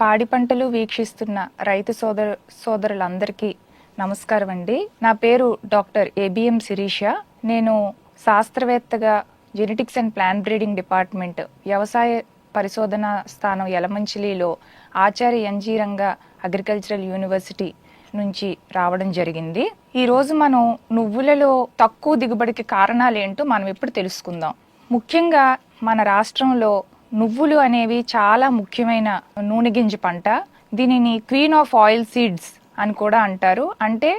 పాడి పంటలు వీక్షిస్తున్న రైతు సోదరులందరికీ నమస్కారం అండి. నా పేరు డాక్టర్ ఏబిఎం శిరీష. నేను శాస్త్రవేత్తగా genetics and plant breeding department వ్యవసాయ పరిశోధన స్థానం యలమంచిలిలో Acharya NG Ranga agricultural university నుంచి రావడం జరిగింది. ఈ రోజు మనం నువ్వులలో తక్కువ దిగుబడికి కారణాలు ఏంటో మనం ఇప్పుడు తెలుసుకుందాం. ముఖ్యంగా మన రాష్ట్రంలో నువ్వులు అనేవి చాలా ముఖ్యమైన నూనె గింజ పంట. దీనిని క్వీన్ ఆఫ్ ఆయిల్ సీడ్స్ అని కూడా అంటారు. అంటే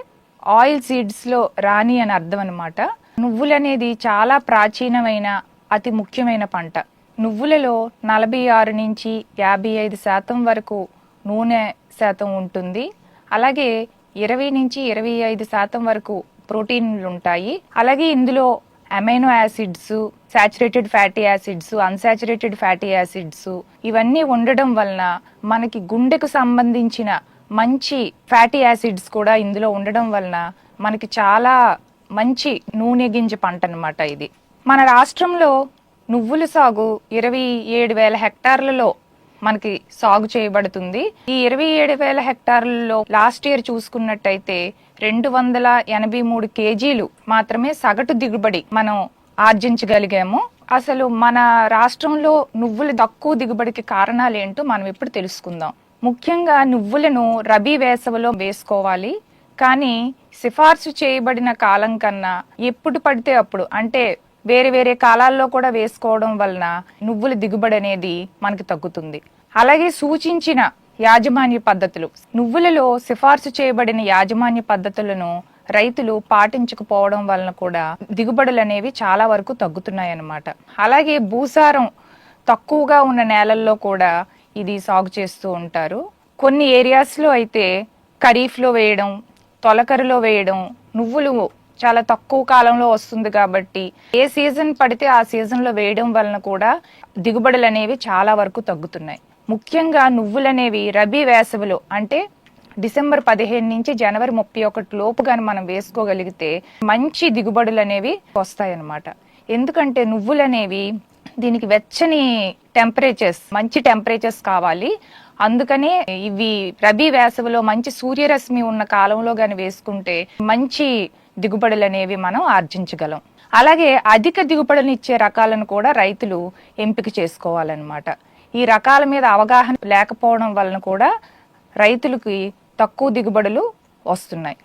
ఆయిల్ సీడ్స్ లో రాణి అని అర్థం అన్నమాట. నువ్వులు అనేది చాలా ప్రాచీనమైన అతి ముఖ్యమైన పంట. నువ్వులలో 46 నుంచి 55% వరకు నూనె శాతం ఉంటుంది. అలాగే 20 నుంచి 25% వరకు ప్రోటీన్లు ఉంటాయి. అలాగే ఇందులో amino acids, saturated fatty acids, unsaturated fatty acids ఇవన్నీ ఉండడం వలన మనకి గుండెకు సంబంధించిన మంచి ఫ్యాటీ యాసిడ్స్ కూడా ఇందులో ఉండడం వలన మనకి చాలా మంచి నూనె గింజ పంట అన్నమాట ఇది. మన రాష్ట్రంలో నువ్వుల సాగు 27,000 హెక్టార్లలో మనకి సాగు చేయబడుతుంది. ఈ 27,000 హెక్టార్లలో లాస్ట్ ఇయర్ చూసుకున్నట్టయితే 283 కేజీలు మాత్రమే సగటు దిగుబడి మనం ఆర్జించగలిగాము. అసలు మన రాష్ట్రంలో నువ్వులు తక్కువ దిగుబడికి కారణాలు ఏంటో మనం ఇప్పుడు తెలుసుకుందాం. ముఖ్యంగా నువ్వులను రబీ వేసవిలో వేసుకోవాలి. కానీ సిఫార్సు చేయబడిన కాలం కన్నా ఎప్పుడు పడితే అప్పుడు, అంటే వేరే వేరే కాలాల్లో కూడా వేసుకోవడం వలన నువ్వుల దిగుబడి అనేది మనకి తగ్గుతుంది. అలాగే సూచించిన యాజమాన్య పద్ధతులు, నువ్వులలో సిఫార్సు చేయబడిన యాజమాన్య పద్ధతులను రైతులు పాటించకపోవడం వలన కూడా దిగుబడులు అనేవి చాలా వరకు తగ్గుతున్నాయి అన్నమాట. అలాగే భూసారం తక్కువగా ఉన్న నేలల్లో కూడా ఇది సాగు చేస్తూ ఉంటారు. కొన్ని ఏరియాస్ లో అయితే ఖరీఫ్ లో వేయడం, తొలకరిలో వేయడం, నువ్వులు చాలా తక్కువ కాలంలో వస్తుంది కాబట్టి ఏ సీజన్ పడితే ఆ సీజన్ లో వేయడం వలన కూడా దిగుబడులు అనేవి చాలా వరకు తగ్గుతున్నాయి. ముఖ్యంగా నువ్వులనేవి రబీ వేసవిలో, అంటే డిసెంబర్ 15 నుంచి జనవరి 31 లోపు గాని మనం వేసుకోగలిగితే మంచి దిగుబడులు అనేవి వస్తాయి అన్నమాట. ఎందుకంటే నువ్వులనేవి దీనికి వెచ్చని టెంపరేచర్స్, మంచి టెంపరేచర్స్ కావాలి. అందుకనే ఇవి రబీ వేసవిలో మంచి సూర్యరశ్మి ఉన్న కాలంలో గాని వేసుకుంటే మంచి దిగుబడులు అనేవి మనం ఆర్జించగలం. అలాగే అధిక దిగుబడులను ఇచ్చే రకాలను కూడా రైతులు ఎంపిక చేసుకోవాలన్నమాట. ఈ రకాల మీద అవగాహన లేకపోవడం వలన కూడా రైతులకి తక్కువ దిగుబడులు వస్తున్నాయి.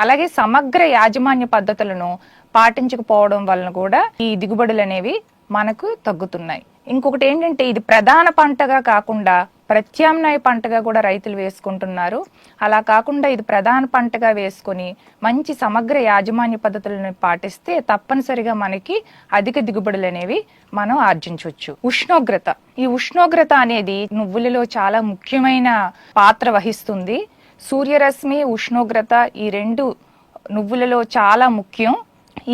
అలాగే సమగ్ర యాజమాన్య పద్ధతులను పాటించకపోవడం వలన కూడా ఈ దిగుబడులు అనేవి మనకు తగ్గుతున్నాయి. ఇంకొకటి ఏంటంటే, ఇది ప్రధాన పంటగా కాకుండా ప్రత్యామ్నాయ పంటగా కూడా రైతులు వేసుకుంటున్నారు. అలా కాకుండా ఇది ప్రధాన పంటగా వేసుకొని మంచి సమగ్ర యాజమాన్య పద్ధతులను పాటిస్తే తప్పనిసరిగా మనకి అధిక దిగుబడులు అనేవి మనం ఆర్జించవచ్చు. ఉష్ణోగ్రత, ఈ ఉష్ణోగ్రత అనేది నువ్వులలో చాలా ముఖ్యమైన పాత్ర వహిస్తుంది. సూర్యరశ్మి, ఉష్ణోగ్రత ఈ రెండు నువ్వులలో చాలా ముఖ్యం.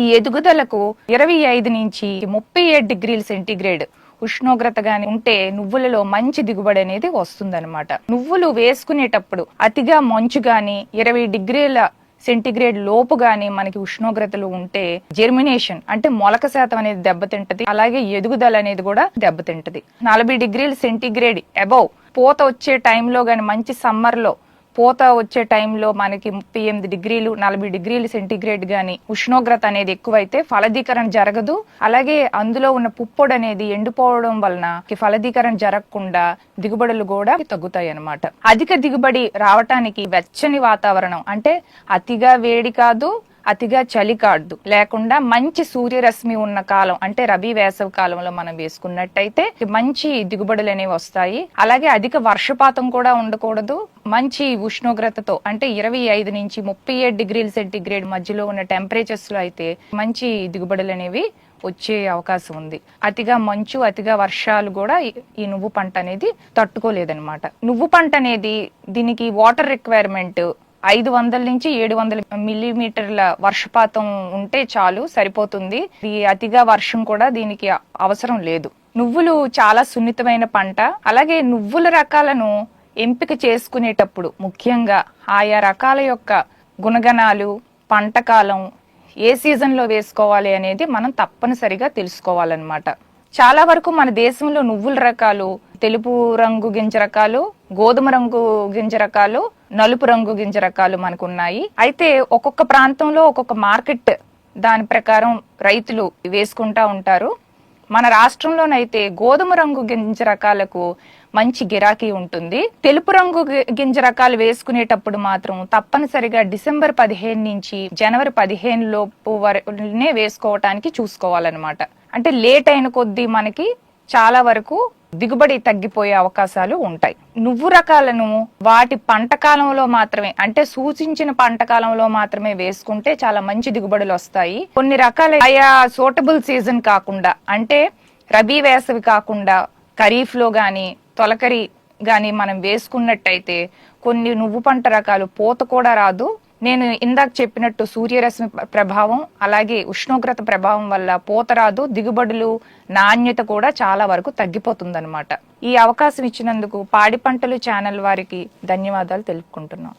ఈ ఎదుగుదలకు 25 నుంచి 37 డిగ్రీల సెంటీగ్రేడ్ ఉష్ణోగ్రత గాని ఉంటే నువ్వులలో మంచి దిగుబడి అనేది వస్తుందన్నమాట. నువ్వులు వేసుకునేటప్పుడు అతిగా మంచు గాని 20 డిగ్రీల సెంటీగ్రేడ్ లోపు గాని మనకి ఉష్ణోగ్రతలు ఉంటే జెర్మినేషన్, అంటే మొలక శాతం అనేది దెబ్బతింటది. అలాగే ఎదుగుదల అనేది కూడా దెబ్బతింటది. 40 డిగ్రీల సెంటీగ్రేడ్ అబౌవ్ పూత వచ్చే టైంలో గాని, మంచి సమ్మర్ లో పూత వచ్చే టైంలో మనకి 38 డిగ్రీలు 40 డిగ్రీల సెంటీగ్రేడ్ గాని ఉష్ణోగ్రత అనేది ఎక్కువైతే ఫలదీకరణ జరగదు. అలాగే అందులో ఉన్న పుప్పొడి అనేది ఎండిపోవడం వలన ఫలదీకరణ జరగకుండా దిగుబడులు కూడా తగ్గుతాయి అన్నమాట. అధిక దిగుబడి రావటానికి వెచ్చని వాతావరణం, అంటే అతిగా వేడి కాదు, అతిగా చలి కాదు లేకుండా మంచి సూర్యరశ్మి ఉన్న కాలం, అంటే రబీ వేసవి కాలంలో మనం వేసుకున్నట్టయితే మంచి దిగుబడులు అనేవి వస్తాయి. అలాగే అధిక వర్షపాతం కూడా ఉండకూడదు. మంచి ఉష్ణోగ్రతతో, అంటే 25 నుంచి 37 డిగ్రీల సెంటీగ్రేడ్ మధ్యలో ఉన్న టెంపరేచర్స్ లో అయితే మంచి దిగుబడులు అనేవి వచ్చే అవకాశం ఉంది. అతిగా మంచు, అతిగా వర్షాలు కూడా ఈ నువ్వు పంట అనేది తట్టుకోలేదన్నమాట. నువ్వు పంట అనేది దీనికి వాటర్ రిక్వైర్మెంట్ 500 నుంచి 700 మిల్లీమీటర్ల వర్షపాతం ఉంటే చాలు, సరిపోతుంది. ఈ అతిగా వర్షం కూడా దీనికి అవసరం లేదు. నువ్వులు చాలా సున్నితమైన పంట. అలాగే నువ్వుల రకాలను ఎంపిక చేసుకునేటప్పుడు ముఖ్యంగా ఆయా రకాల యొక్క గుణగణాలు, పంట కాలం, ఏ సీజన్ లో వేసుకోవాలి అనేది మనం తప్పనిసరిగా తెలుసుకోవాలన్నమాట. చాలా వరకు మన దేశంలో నువ్వుల రకాలు తెలుపు రంగు గింజ రకాలు, గోధుమ రంగు గింజ రకాలు, నలుపు రంగు గింజ రకాలు మనకు ఉన్నాయి. అయితే ఒక్కొక్క ప్రాంతంలో ఒక్కొక్క మార్కెట్ దాని ప్రకారం రైతులు వేసుకుంటా ఉంటారు. మన రాష్ట్రంలోనైతే గోధుమ రంగు గింజ రకాలకు మంచి గిరాకీ ఉంటుంది. తెలుపు రంగు గింజ రకాలు వేసుకునేటప్పుడు మాత్రం తప్పనిసరిగా డిసెంబర్ 15 నుంచి జనవరి 15 లోపు వరకునే వేసుకోవటానికి చూసుకోవాలన్నమాట. అంటే లేట్ అయిన కొద్దీ మనకి చాలా వరకు దిగుబడి తగ్గిపోయే అవకాశాలు ఉంటాయి. నువ్వు రకాలను వాటి పంట కాలంలో మాత్రమే, అంటే సూచించిన పంట కాలంలో మాత్రమే వేసుకుంటే చాలా మంచి దిగుబడులు వస్తాయి. కొన్ని రకాల ఆయా సూటబుల్ సీజన్ కాకుండా, అంటే రబీ వేసవి కాకుండా ఖరీఫ్ లో గాని తొలకరి గాని మనం వేసుకున్నట్టయితే కొన్ని నువ్వు పంట రకాలు పూత కూడా రాదు. నేను ఇందాక చెప్పినట్టు సూర్యరశ్మి ప్రభావం అలాగే ఉష్ణోగ్రత ప్రభావం వల్ల పూత రాదు, దిగుబడులు నాణ్యత కూడా చాలా వరకు తగ్గిపోతుందన్నమాట. ఈ అవకాశం ఇచ్చినందుకు పాడి పంటలు ఛానల్ వారికి ధన్యవాదాలు తెలుపుకుంటున్నాం.